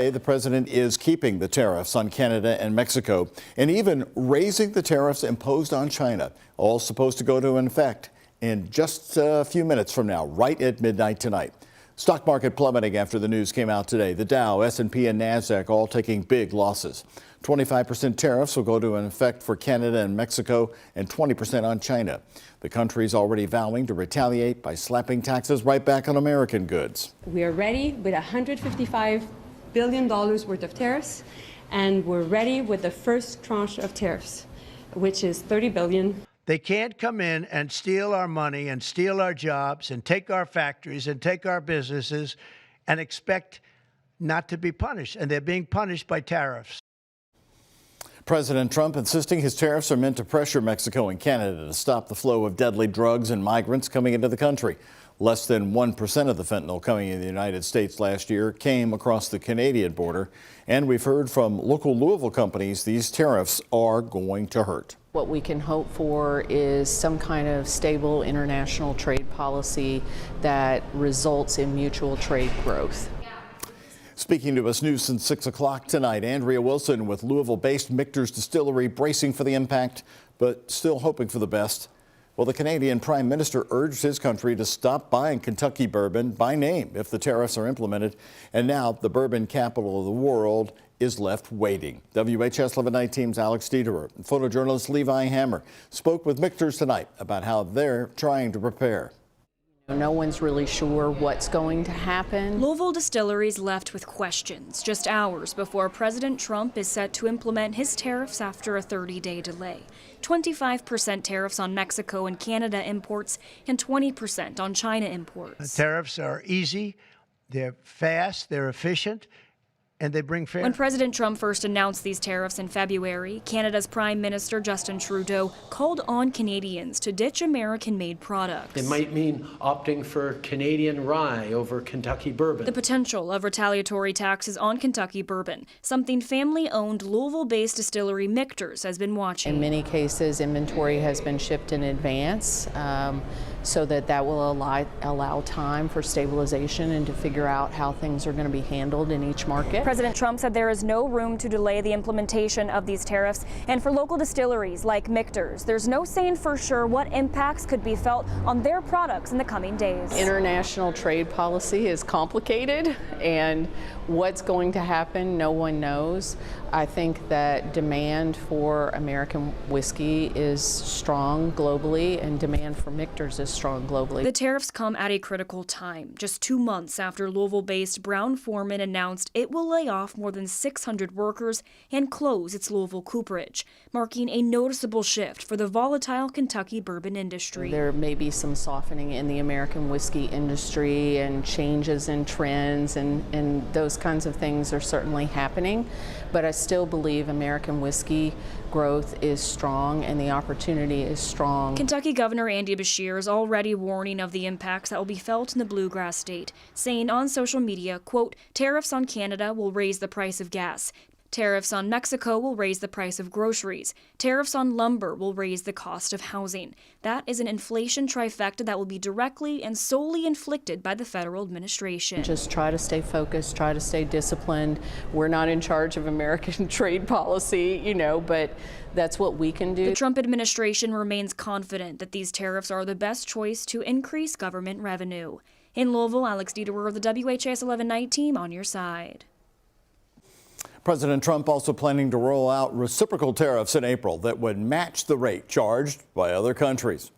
The president is keeping the tariffs on Canada and Mexico and even raising the tariffs imposed on China, all supposed to go into effect in just a few minutes from now, right at midnight tonight. Stock market plummeting after the news came out today. The Dow, S&P, and NASDAQ all taking big losses. 25% tariffs will go into effect for Canada and Mexico and 20% on China. The country's already vowing to retaliate by slapping taxes right back on American goods. We are ready with $155 billion worth of tariffs, and we're ready with the first tranche of tariffs, which is $30 billion. They can't come in and steal our money and steal our jobs and take our factories and take our businesses and expect not to be punished. And they're being punished by tariffs. President Trump insisting his tariffs are meant to pressure Mexico and Canada to stop the flow of deadly drugs and migrants coming into the country. Less than 1% of the fentanyl coming in the United States last year came across the Canadian border. And we've heard from local Louisville companies these tariffs are going to hurt. What we can hope for is some kind of stable international trade policy that results in mutual trade growth. Speaking to us news since 6 o'clock tonight, Andrea Wilson with Louisville-based Michter's Distillery bracing for the impact, but still hoping for the best. Well, the Canadian Prime Minister urged his country to stop buying Kentucky bourbon by name if the tariffs are implemented. And now the bourbon capital of the world is left waiting. WHS 1119's Alex Dieterer and photojournalist Levi Hammer spoke with Michter's tonight about how they're trying to prepare. No one's really sure what's going to happen. Louisville distilleries left with questions just hours before President Trump is set to implement his tariffs after a 30-day delay. 25% tariffs on Mexico and Canada imports and 20% on China imports. The tariffs are easy, they're fast, they're efficient, and they bring fairness. When President Trump first announced these tariffs in February, Canada's Prime Minister Justin Trudeau called on Canadians to ditch American-made products. It might mean opting for Canadian rye over Kentucky bourbon. The potential of retaliatory taxes on Kentucky bourbon, something family-owned Louisville-based distillery Michter's has been watching. In many cases, inventory has been shipped in advance so that will allow time for stabilization and to figure out how things are going to be handled in each market. President Trump said there is no room to delay the implementation of these tariffs. And for local distilleries like Michter's, there's no saying for sure what impacts could be felt on their products in the coming days. International trade policy is complicated, and what's going to happen, no one knows. I think that demand for American whiskey is strong globally, and demand for Michter's is strong globally. The tariffs come at a critical time, just 2 months after Louisville-based Brown-Forman announced it will lay off more than 600 workers and close its Louisville cooperage, marking a noticeable shift for the volatile Kentucky bourbon industry. There may be some softening in the American whiskey industry and changes in trends, and those kinds of things are certainly happening, but I still believe American whiskey growth is strong and the opportunity is strong. Kentucky Governor Andy Beshear is already warning of the impacts that will be felt in the bluegrass state, saying on social media, quote, "Tariffs on Canada will raise the price of gas. Tariffs on Mexico will raise the price of groceries. Tariffs on lumber will raise the cost of housing. That is an inflation trifecta that will be directly and solely inflicted by the federal administration." Just try to stay focused, try to stay disciplined. We're not in charge of American trade policy, but that's what we can do. The Trump administration remains confident that these tariffs are the best choice to increase government revenue. In Louisville, Alex Dieterer of the WHS 1119 on your side. President Trump also planning to roll out reciprocal tariffs in April that would match the rate charged by other countries.